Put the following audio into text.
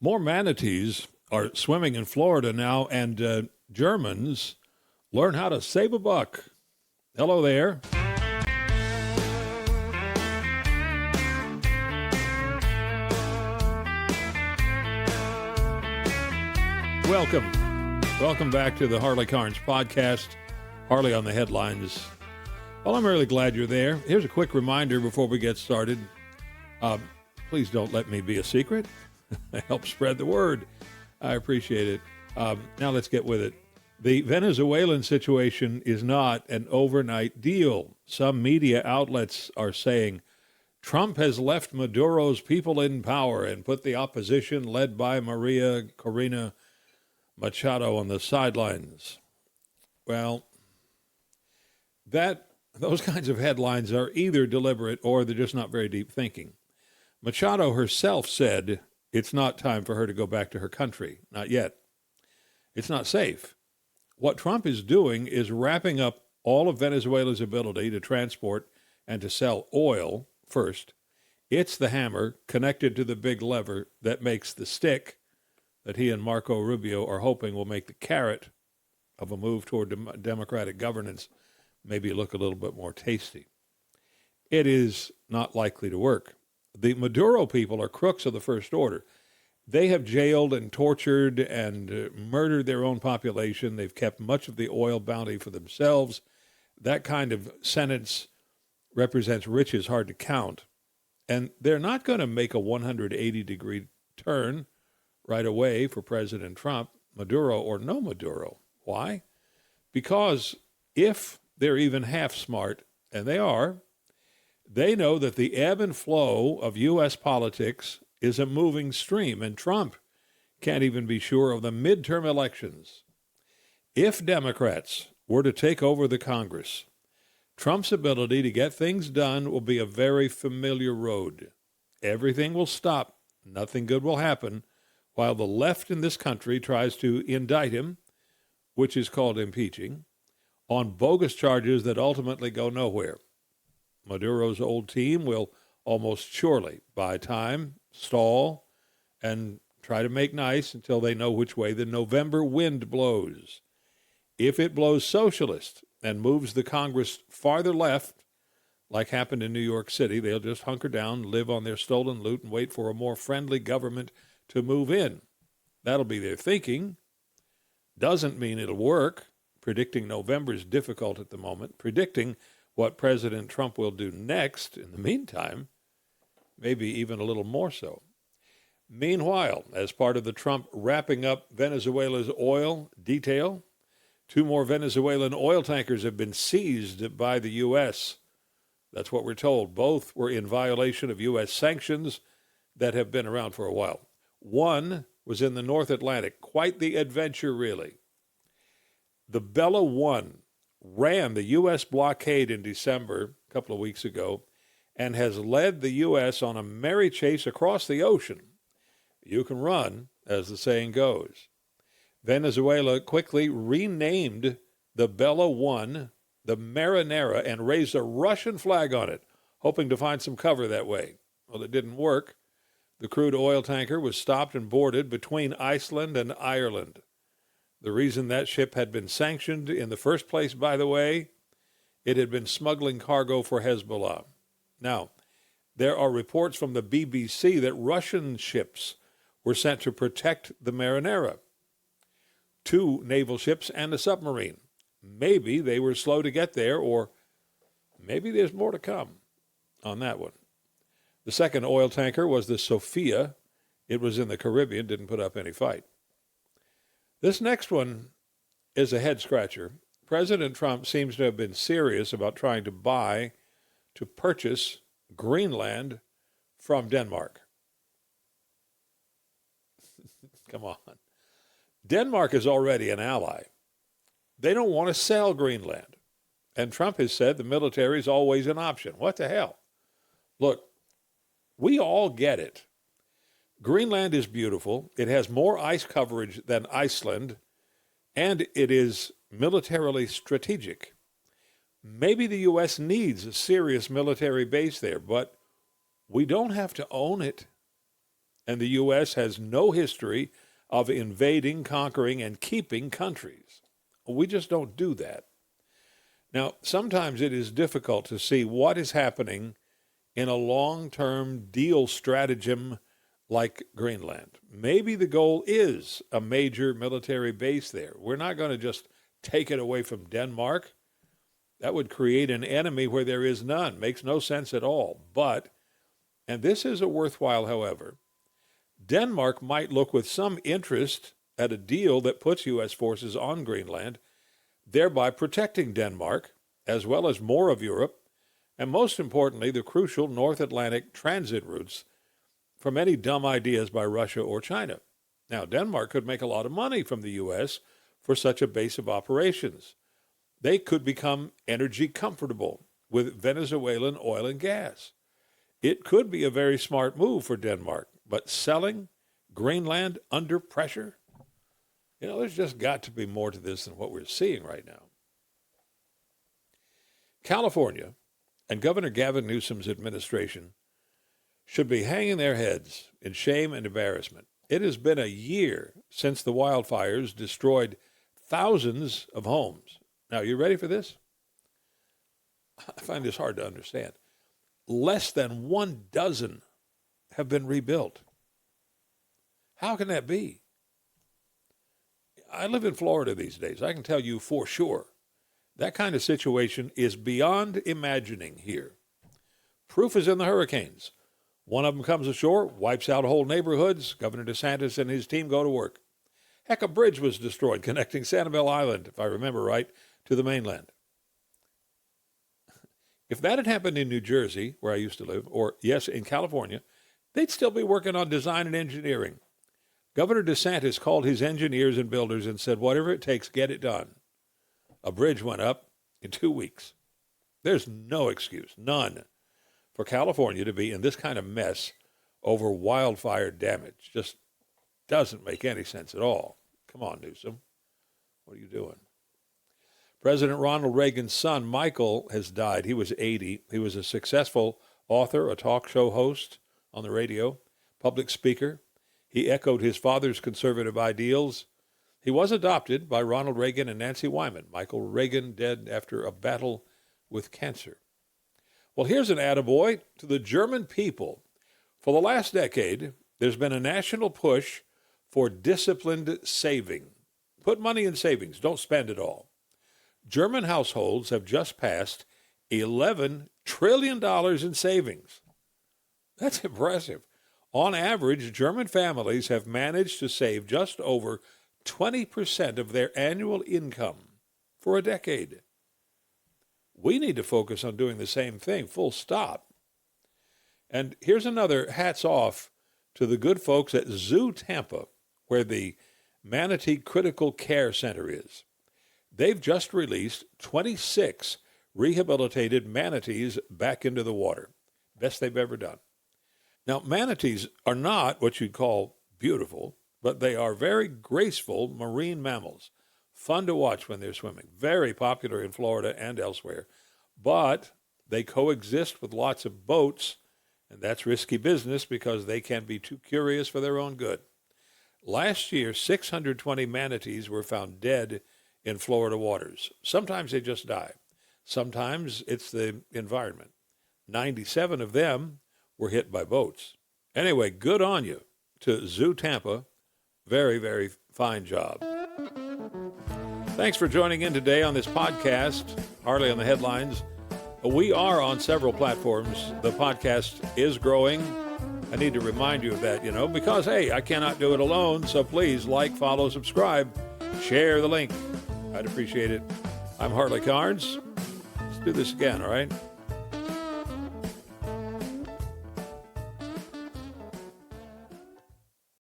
More manatees are swimming in Florida now, and Germans learn how to save a buck. Hello there. Welcome back to the Harley Carnes podcast. Harley on the headlines. Well, I'm really glad you're there. Here's a quick reminder before we get started. Please don't let me be a secret. Help spread the word. I appreciate it. Now let's get with it. The Venezuelan situation is not an overnight deal. Some media outlets are saying Trump has left Maduro's people in power and put the opposition, led by Maria Corina Machado, on the sidelines. Well, those kinds of headlines are either deliberate or they're just not very deep thinking. Machado herself said it's not time for her to go back to her country. Not yet. It's not safe. What Trump is doing is wrapping up all of Venezuela's ability to transport and to sell oil first. It's the hammer connected to the big lever that makes the stick that he and Marco Rubio are hoping will make the carrot of a move toward democratic governance maybe look a little bit more tasty. It is not likely to work. The Maduro people are crooks of the first order. They have jailed and tortured and murdered their own population. They've kept much of the oil bounty for themselves. That kind of sentence represents riches hard to count. And they're not going to make a 180-degree turn right away for President Trump, Maduro or no Maduro. Why? Because if they're even half smart, and they are, they know that the ebb and flow of U.S. politics is a moving stream, and Trump can't even be sure of the midterm elections. If Democrats were to take over the Congress, Trump's ability to get things done will be a very familiar road. Everything will stop. Nothing good will happen while the left in this country tries to indict him, which is called impeaching, on bogus charges that ultimately go nowhere. Maduro's old team will almost surely buy time, stall, and try to make nice until they know which way the November wind blows. If it blows socialist and moves the Congress farther left, like happened in New York City, they'll just hunker down, live on their stolen loot, and wait for a more friendly government to move in. That'll be their thinking. Doesn't mean it'll work. Predicting November is difficult at the moment. Predicting what President Trump will do next, in the meantime, maybe even a little more so. Meanwhile, as part of the Trump wrapping up Venezuela's oil detail, 2 more Venezuelan oil tankers have been seized by the U.S. That's what we're told. Both were in violation of U.S. sanctions that have been around for a while. One was in the North Atlantic. Quite the adventure, really. The Bella One ran the U.S. blockade in December, a couple of weeks ago, and has led the U.S. on a merry chase across the ocean. You can run, as the saying goes. Venezuela quickly renamed the Bella One the Marinera and raised a Russian flag on it, hoping to find some cover that way. Well, it didn't work. The crude oil tanker was stopped and boarded between Iceland and Ireland. The reason that ship had been sanctioned in the first place, by the way, it had been smuggling cargo for Hezbollah. Now, there are reports from the BBC that Russian ships were sent to protect the Marinera. 2 naval ships and a submarine. Maybe they were slow to get there, or maybe there's more to come on that one. The second oil tanker was the Sophia. It was in the Caribbean, didn't put up any fight. This next one is a head-scratcher. President Trump seems to have been serious about trying to purchase Greenland from Denmark. Come on. Denmark is already an ally. They don't want to sell Greenland. And Trump has said the military is always an option. What the hell? Look, we all get it. Greenland is beautiful. It has more ice coverage than Iceland, and it is militarily strategic. Maybe the U.S. needs a serious military base there, but we don't have to own it. and the U.S. has no history of invading, conquering, and keeping countries. We just don't do that. Now, sometimes it is difficult to see what is happening in a long-term deal stratagem like Greenland. Maybe the goal is a major military base there. We're not going to just take it away from Denmark. That would create an enemy where there is none. Makes no sense at all. But, and this is a worthwhile, however, Denmark might look with some interest at a deal that puts U.S. forces on Greenland, thereby protecting Denmark, as well as more of Europe, and most importantly, the crucial North Atlantic transit routes from any dumb ideas by Russia or China. Now, Denmark could make a lot of money from the U.S. for such a base of operations. They could become energy comfortable with Venezuelan oil and gas. It could be a very smart move for Denmark, but selling Greenland under pressure? There's just got to be more to this than what we're seeing right now. California and Governor Gavin Newsom's administration should be hanging their heads in shame and embarrassment. It has been a year since the wildfires destroyed thousands of homes. Now, you ready for this? I find this hard to understand. Less than 12 have been rebuilt. How can that be? I live in Florida these days. I can tell you for sure that kind of situation is beyond imagining here. Proof is in the hurricanes. One of them comes ashore, wipes out whole neighborhoods. Governor DeSantis and his team go to work. Heck, a bridge was destroyed connecting Sanibel Island, if I remember right, to the mainland. If that had happened in New Jersey, where I used to live, or, yes, in California, they'd still be working on design and engineering. Governor DeSantis called his engineers and builders and said, whatever it takes, get it done. A bridge went up in 2 weeks. There's no excuse, none, for California to be in this kind of mess over wildfire damage. Just doesn't make any sense at all. Come on, Newsom. What are you doing? President Ronald Reagan's son, Michael, has died. He was 80. He was a successful author, a talk show host on the radio, public speaker. He echoed his father's conservative ideals. He was adopted by Ronald Reagan and Nancy Wyman. Michael Reagan dead after a battle with cancer. Well, here's an attaboy to the German people. For the last decade, there's been a national push for disciplined saving. Put money in savings. Don't spend it all. German households have just passed $11 trillion in savings. That's impressive. On average, German families have managed to save just over 20% of their annual income for a decade. We need to focus on doing the same thing, full stop. And here's another hats off to the good folks at Zoo Tampa, where the Manatee Critical Care Center is. They've just released 26 rehabilitated manatees back into the water. Best they've ever done. Now, manatees are not what you'd call beautiful, but they are very graceful marine mammals. Fun to watch when they're swimming. Very popular in Florida and elsewhere. But they coexist with lots of boats, and that's risky business because they can be too curious for their own good. Last year, 620 manatees were found dead in Florida waters. Sometimes they just die. Sometimes it's the environment. 97 of them were hit by boats. Anyway, good on you to Zoo Tampa. Very, very fine job. Thanks for joining in today on this podcast, Harley on the Headlines. We are on several platforms. The podcast is growing. I need to remind you of that, because, hey, I cannot do it alone. So please like, follow, subscribe, share the link. I'd appreciate it. I'm Harley Carnes. Let's do this again, all right?